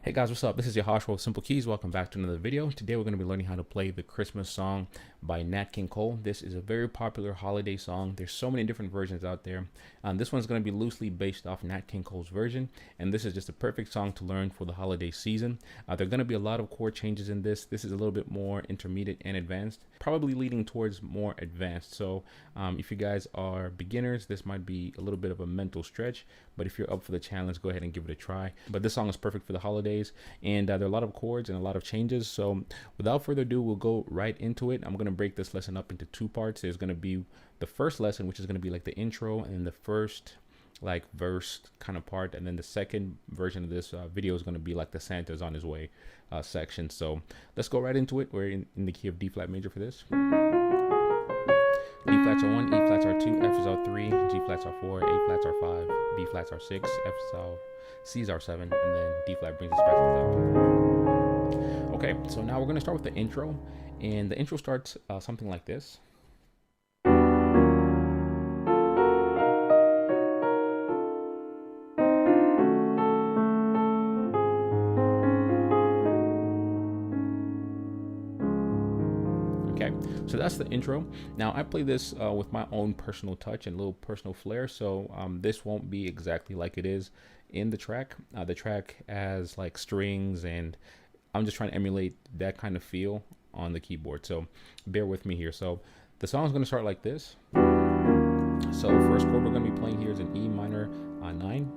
Hey guys, what's up? This is your Josh with Simple Keys. Welcome back to another video. Today we're going to be learning how to play the Christmas song by Nat King Cole. This is a very popular holiday song. There's so many different versions out there. This one's going to be loosely based off Nat King Cole's version, and this is just a perfect song to learn for the holiday season. There are going to be a lot of chord changes in this. This is a little bit more intermediate and advanced, probably leading towards more advanced. So if you guys are beginners, this might be a little bit of a mental stretch, but if you're up for the challenge, go ahead and give it a try. But this song is perfect for the holidays. And there are a lot of chords and a lot of changes. So without further ado, we'll go right into it. I'm going to break this lesson up into two parts. There's going to be the first lesson, which is going to be like the intro and the first like verse kind of part, and then the second version of this video is going to be like the Santa's on his way section. So let's go right into it. We're in the key of D flat major for this. D flats are 1, E flats are 2, F is are 3, G flats are 4, A flats are 5, B flats are 6, F is are C's are 7, and then D flat brings us back to the top. Okay, so now we're going to start with the intro, and the intro starts something like this. Okay, so that's the intro. Now I play this with my own personal touch and a little personal flair, so this won't be exactly like it is in the track. The track has like strings, and I'm just trying to emulate that kind of feel on the keyboard, so bear with me here. So the song is going to start like this. So first chord we're going to be playing here is an E minor 9,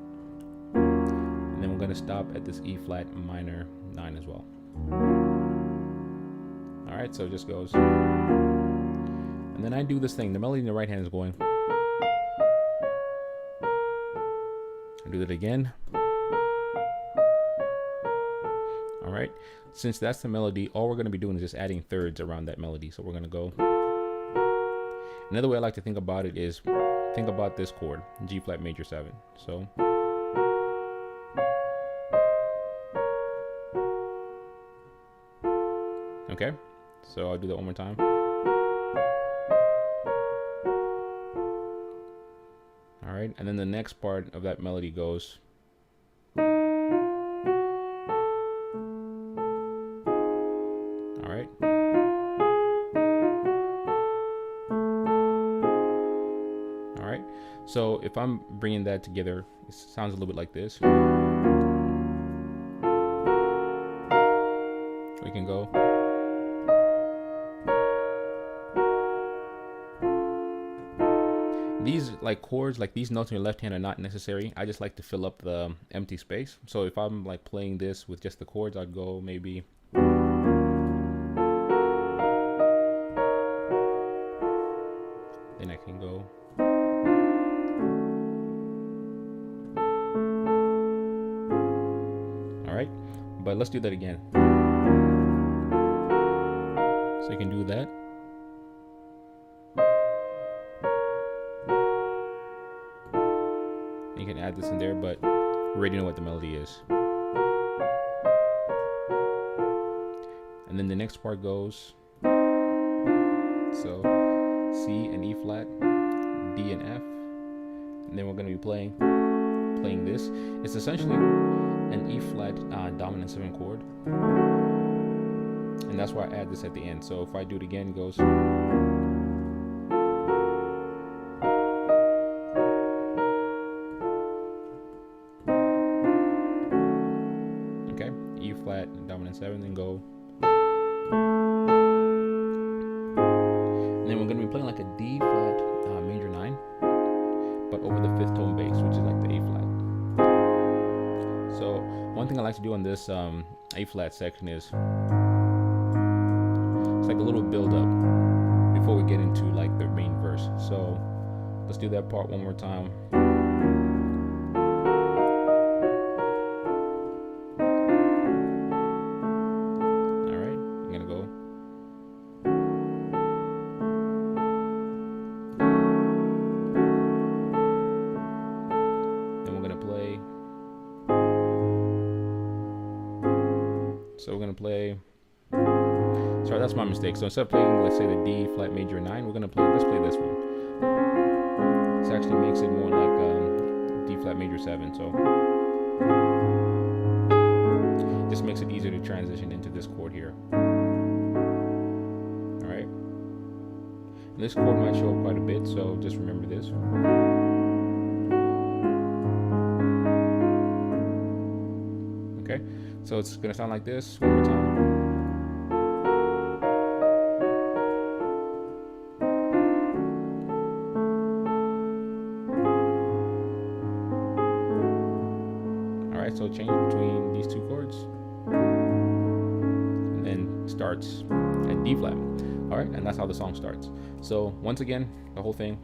and then we're going to stop at this E flat minor 9 as well. All right, so it just goes, and then I do this thing. The melody in the right hand is going. I do that again. All right, since that's the melody, all we're going to be doing is just adding thirds around that melody. So we're going to go. Another way I like to think about it is think about this chord, G flat major 7. So okay, so I'll do that one more time. All right, and then the next part of that melody goes. All right. All right, so if I'm bringing that together, it sounds a little bit like this. We can go. These like chords, like these notes in your left hand are not necessary. I just like to fill up the empty space. So if I'm like playing this with just the chords, I'd go maybe. Then I can go. All right, but let's do that again. So you can do that. You can add this in there, but we already know what the melody is. And then the next part goes, so C and E flat, D and F, and then we're going to be playing this. It's essentially an E flat dominant 7 chord, and that's why I add this at the end. So if I do it again, it goes. Okay, E flat dominant 7, then go. And then we're going to be playing like a D flat major 9, but over the 5th tone bass, which is like the A flat. So one thing I like to do on this A flat section is it's like a little build up before we get into like the main verse. So let's do that part one more time. So we're going to play, sorry, that's my mistake. So instead of playing, let's say the D flat major 9, we're going to play, let's play this one. This actually makes it more like D flat major 7. So this chord here. All right. And this chord might show up quite a bit, so just remember this. Okay, so it's gonna sound like this one more time. All right, so change between these two chords, and then starts at D flat. All right, and that's how the song starts. So once again, the whole thing.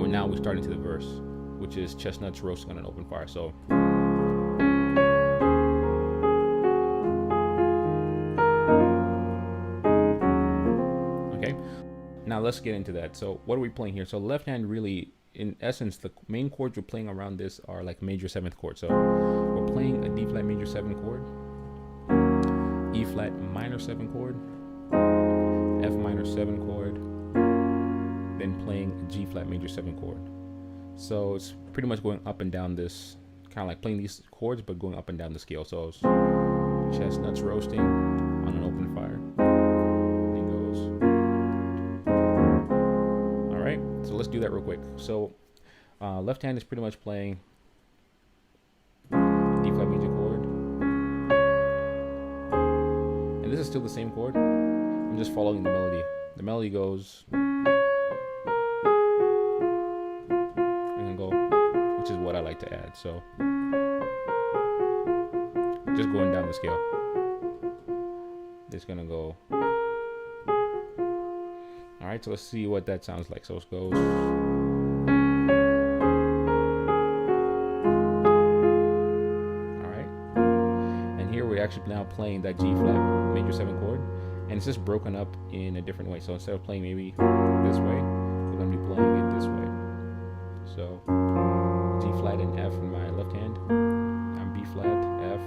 Now we start into the verse, which is chestnuts roasting on an open fire. So okay, now let's get into that. So what are we playing here? So left hand, really, in essence, the main chords we're playing around this are like major 7th chord. So we're playing a D flat major 7 chord, E flat minor 7 chord, F minor 7 chord, then playing a G flat major 7 chord. So it's pretty much going up and down this, kind of like playing these chords but going up and down the scale. So it's chestnuts roasting on an open fire. Then goes. All right, so let's do that real quick. So left hand is pretty much playing D flat major chord, and this is still the same chord. I'm just following the melody. The melody goes, which is what I like to add. So just going down the scale. It's gonna go. All right, so let's see what that sounds like. So it goes. All right, and here we're actually now playing that G flat major 7 chord, and it's just broken up in a different way. So instead of playing maybe this way, we're gonna be playing it this way. So G flat and F in my left hand, and B flat, F,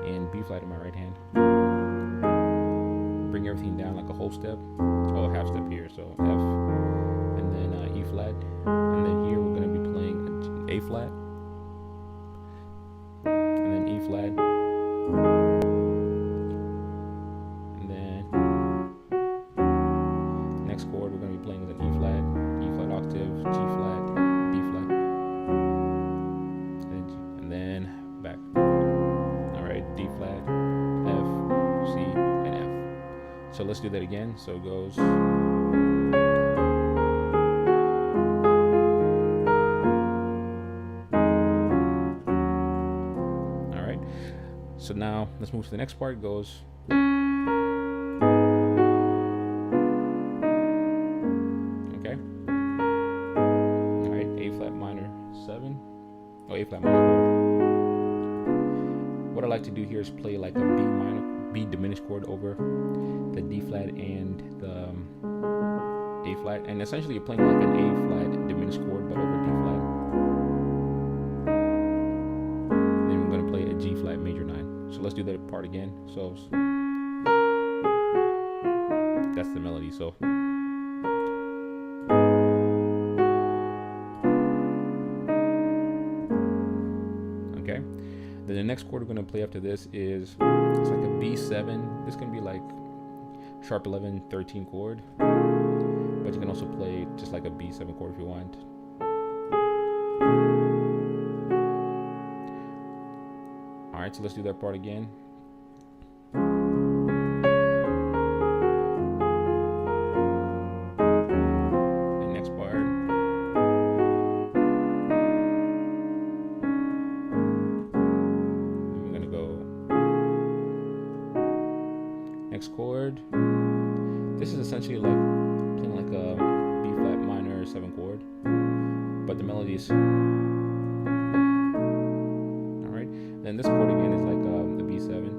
and B flat in my right hand. Bring everything down like a whole step, or a half step here. So F, and then E flat, and then here we're going to be playing A flat, and then E flat, and then next chord we're going to be playing with an E flat octave, G flat, D flat, and then back. All right, D flat, F, C, and F. So let's do that again. So it goes. All right. So now let's move to the next part. It goes. Okay. All right. A flat minor 7. Oh, A flat minor chord. What I like to do here is play like a B diminished chord over the D flat and the A flat, and essentially you're playing like an A flat diminished chord but over D flat. Then we're going to play a G flat major 9. So let's do that part again. So that's the melody. So okay. Then the next chord we're going to play after this is, it's like a B7. This can be like sharp 11, 13 chord, but you can also play just like a B7 chord if you want. All right, so let's do that part again. And next part. Next chord. This is essentially like playing like a B flat minor 7 chord, but the melody is. All right. Then this chord again is like the B7,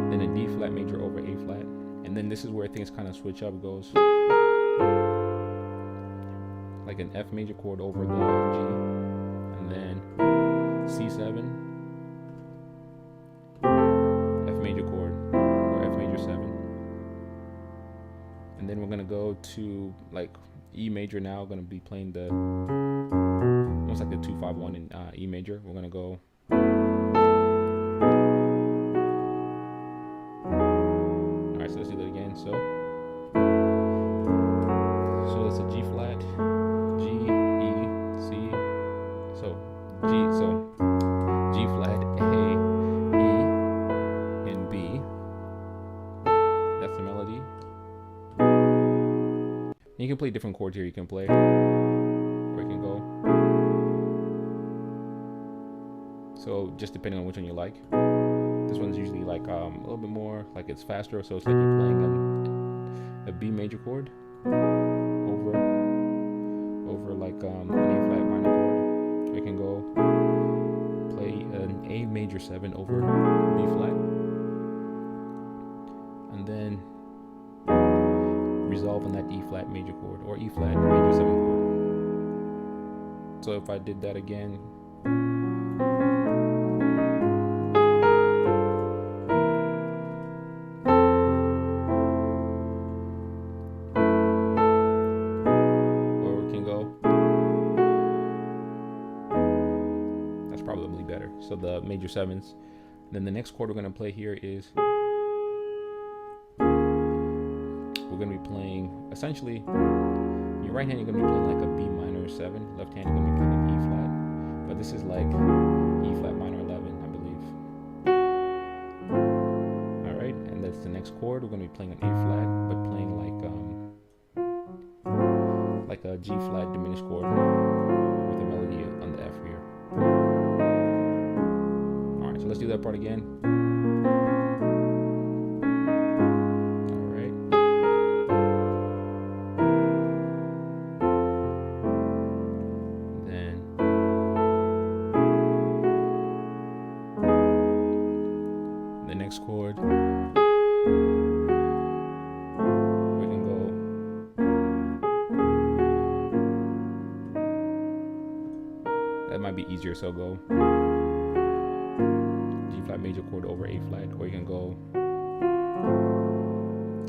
then a D flat major over A flat, and then this is where things kind of switch up. It goes like an F major chord over the G, and then C7, F major chord, or F major 7, then we're gonna go to like E major now. Gonna be playing the almost like the 2-5-1 in E major. We're gonna go. All right, so let's do that again. So that's a G flat, G, E, C. So G flat, A, E, and B. That's the melody. You can play different chords here. You can play, or you can go. So just depending on which one you like. This one's usually like a little bit more like it's faster, so it's like you're playing a B major chord over like an A flat minor chord. Or you can go play an A major 7 over B flat, and then resolve on that E flat major chord or E flat major 7 chord. So if I did that again, or we can go, that's probably better. So the major 7s. Then the next chord we're going to play here is, we're going to be playing, essentially, your right hand you're going to be playing like a B minor 7, left hand you're going to be playing an E flat, but this is like E flat minor 11, I believe. Alright, and that's the next chord. We're going to be playing an A flat, but playing like a G flat diminished chord with a melody on the F here. Alright, so let's do that part again. Chord, we can go, that might be easier, so go G flat major chord over A flat, or you can go,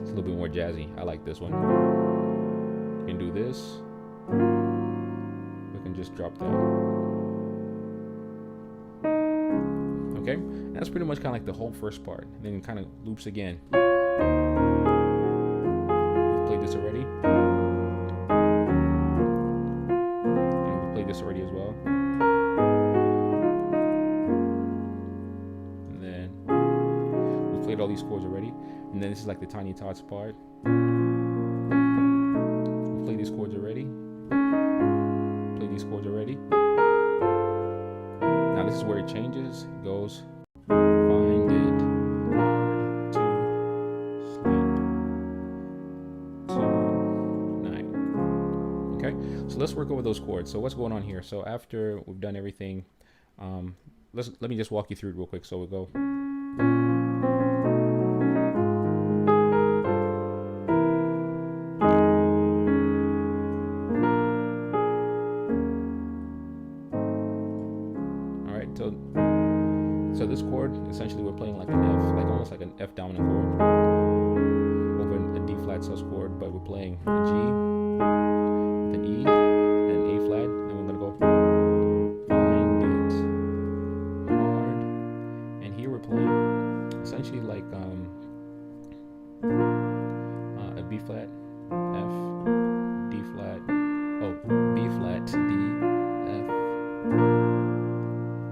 it's a little bit more jazzy. I like this one. You can do this, we can just drop that. Okay, and that's pretty much kind of like the whole first part. And then it kind of loops again. We've played this already. And we played this already as well. And then we've played all these chords already. And then this is like the Tiny Tots part. We've played these chords already. Played these chords already. Now this is where it changes. It goes, find it hard to sleep tonight. Okay, so let's work over those chords. So what's going on here? So after we've done everything, let me just walk you through it real quick. So we'll go. So this chord, essentially we're playing like an F, like almost like an F dominant chord over a D flat sus chord, but we're playing a G, with an E, and an A flat, and we're gonna go find it hard. And here we're playing essentially like a B flat, F, D flat, oh, B flat, D, F.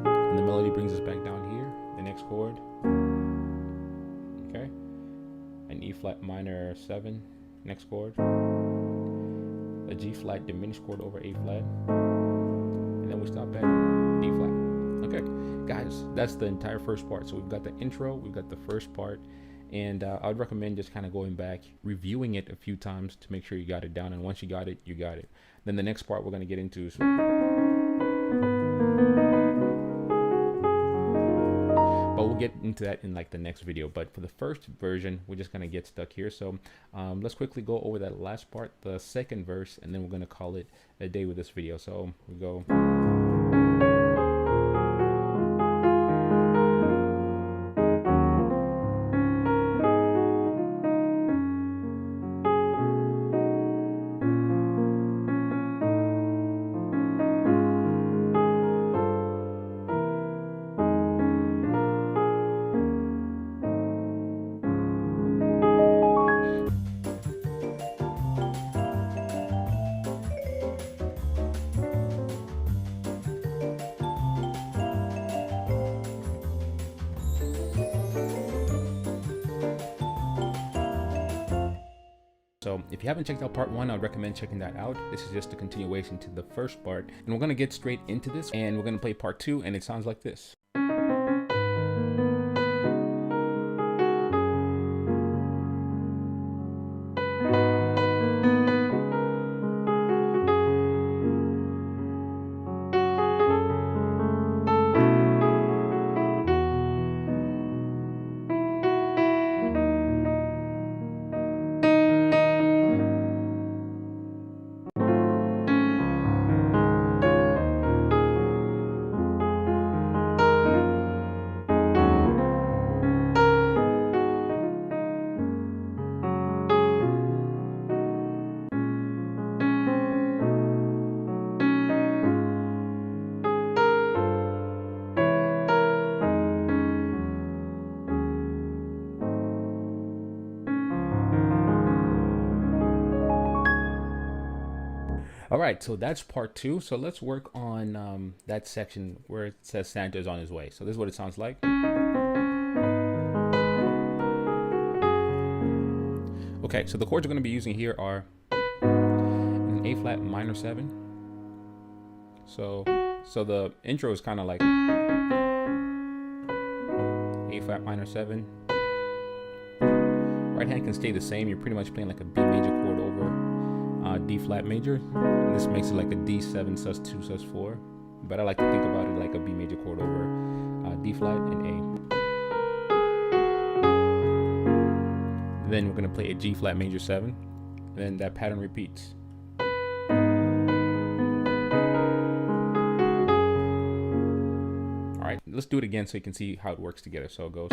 And the melody brings us back down here. The next chord, okay, an E flat minor 7, next chord, a G flat diminished chord over A flat, and then we stop at D flat. Okay, guys, that's the entire first part. So we've got the intro, we've got the first part, and I would recommend just kind of going back, reviewing it a few times to make sure you got it down. And once you got it, you got it. Then the next part we're going to get into is, but we'll get into that in like the next video. But for the first version, we're just gonna get stuck here. So let's quickly go over that last part, the second verse, and then we're gonna call it a day with this video. So we go. So if you haven't checked out part 1, I would recommend checking that out. This is just a continuation to the first part, and we're going to get straight into this, and we're going to play part 2, and it sounds like this. All right, so that's part 2. So let's work on that section where it says Santa's on his way. So this is what it sounds like. Okay, so the chords we're going to be using here are an A flat minor 7. So the intro is kind of like A flat minor 7. Right hand can stay the same. You're pretty much playing like a B major chord over D flat major. And this makes it like a D7 sus2 sus4. But I like to think about it like a B major chord over D flat and A. Then we're going to play a G flat major 7. And then that pattern repeats. All right, let's do it again so you can see how it works together. So it goes.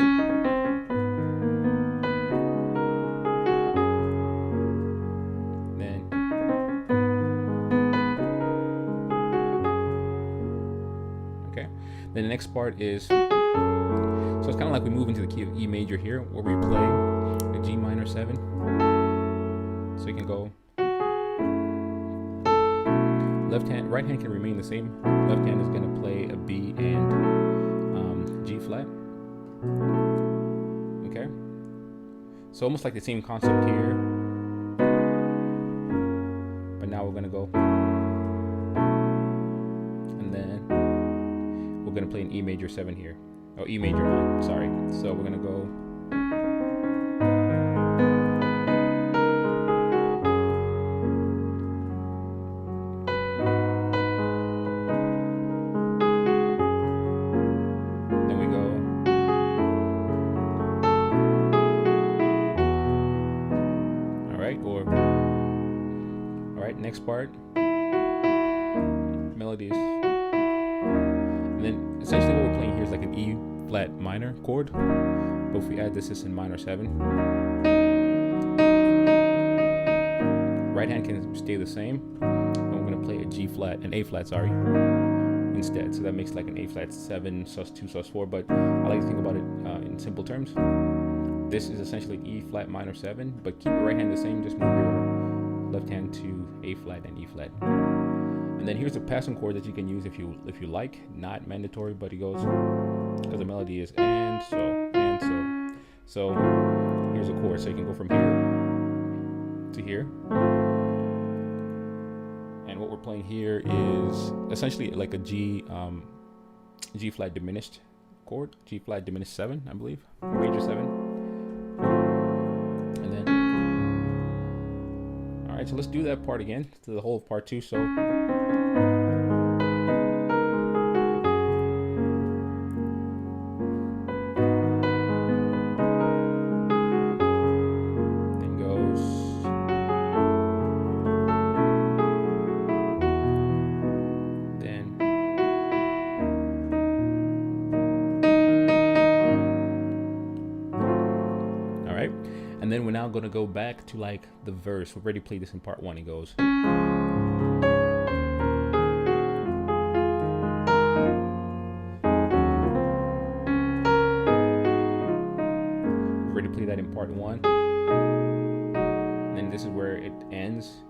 Then the next part is, so it's kind of like we move into the key of E major here, where we play a G minor 7. So you can go left hand, right hand can remain the same. Left hand is going to play a B and G flat. Okay. So almost like the same concept here, but now we're going to go, and then we're going to play an E major 7 here. Oh, E major 9, sorry. So we're going to go. Then we go. All right, or. All right, next part. Melodies. And then essentially what we're playing here is like an E flat minor chord, but if we add this in minor 7, right hand can stay the same, and we're going to play a G flat, an A flat, sorry, instead. So that makes like an A flat 7 sus2 sus4, but I like to think about it in simple terms. This is essentially an E flat minor 7, but keep your right hand the same, just move your left hand to A flat and E flat. And then here's a passing chord that you can use if you like, not mandatory, but it goes, because the melody is and so, and so. So here's a chord, so you can go from here to here. And what we're playing here is essentially like a G flat diminished chord, G flat diminished 7, I believe, major 7. And then, all right, so let's do that part again, to the whole of part 2. So. And then we're now going to go back to like the verse. We already played this in part 1. It goes. We already played that in part 1. And then this is where it ends.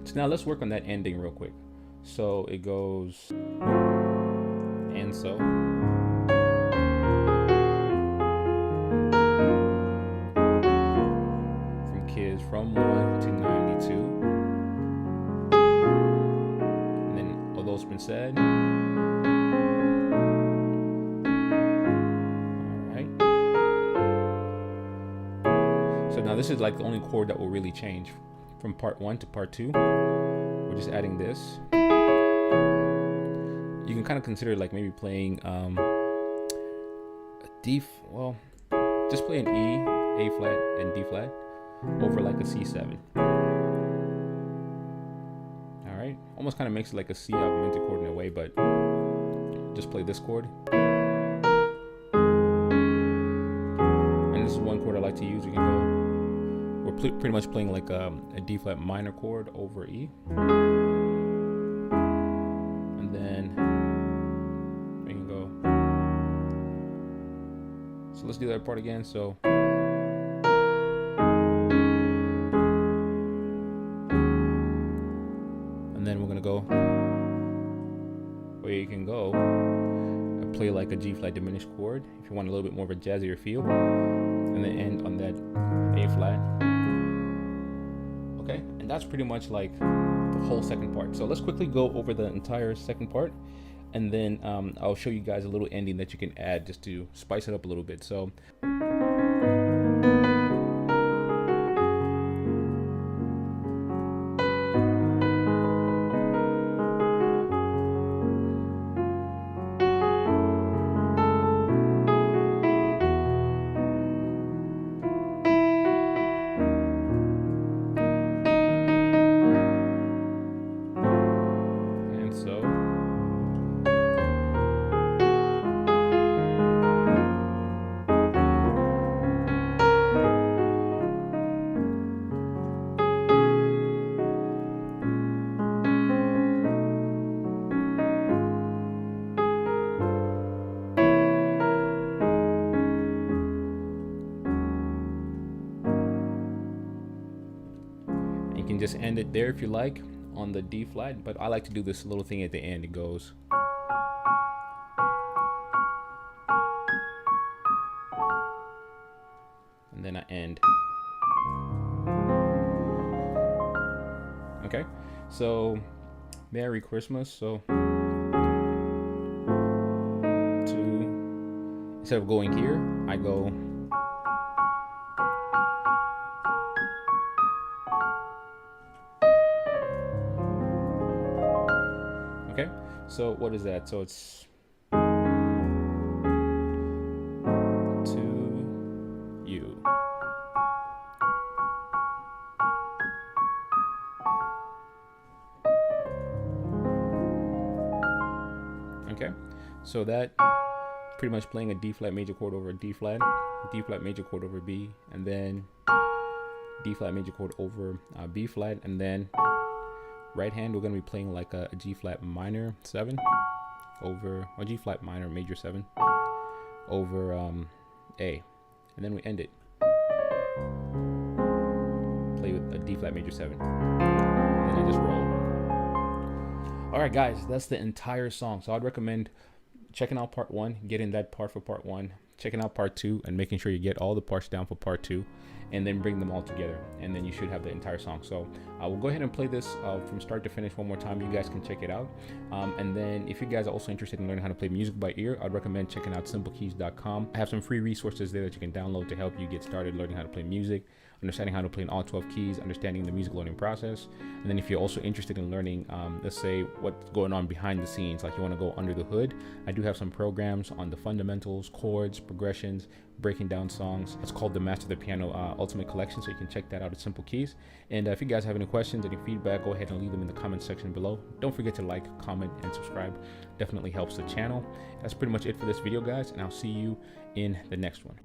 So now let's work on that ending real quick. So it goes, and so. From kids from 1 to 92. And then all those been said. Alright. So now this is like the only chord that will really change from part 1 to part 2. We're just adding this. You can kind of consider it like maybe playing a D, well, just play an E, A flat, and D flat over like a C7. All right, almost kind of makes it like a C augmented chord in a way, but just play this chord. And this is one chord I like to use. We can go, we're pretty much playing like a D flat minor chord over E. And then we can go, so let's do that part again. So and then we're gonna go where you can go and play like a G flat diminished chord if you want a little bit more of a jazzier feel, and then end on that A flat. Okay, and that's pretty much like the whole second part. So let's quickly go over the entire second part, and then I'll show you guys a little ending that you can add just to spice it up a little bit. So you can just end it there if you like on the D flat, but I like to do this little thing at the end. It goes, and then I end. Okay, so Merry Christmas. So instead of going here, I go okay. So what is that? So it's to you. Okay, so that pretty much playing a D flat major chord over a D flat major chord over B, and then D flat major chord over B flat, and then right hand we're going to be playing like a G flat minor 7 over, or G flat minor major 7 over A, and then we end it. Play with a D flat major 7, and then I just roll. All right, guys, that's the entire song. So I'd recommend checking out part 1, getting that part for part 1, checking out part 2, and making sure you get all the parts down for part 2, and then bring them all together, and then you should have the entire song. So I will go ahead and play this from start to finish one more time. You guys can check it out, and then if you guys are also interested in learning how to play music by ear, I'd recommend checking out SIMPLEKEYZ.com. I have some free resources there that you can download to help you get started learning how to play music, understanding how to play in all 12 keys, understanding the music learning process. And then if you're also interested in learning, let's say what's going on behind the scenes, like you want to go under the hood, I do have some programs on the fundamentals, chords, progressions, breaking down songs. It's called the Master the Piano Ultimate Collection, so you can check that out at SIMPLEKEYZ. And if you guys have any questions, any feedback, go ahead and leave them in the comment section below. Don't forget to like, comment, and subscribe. Definitely helps the channel. That's pretty much it for this video, guys, and I'll see you in the next one.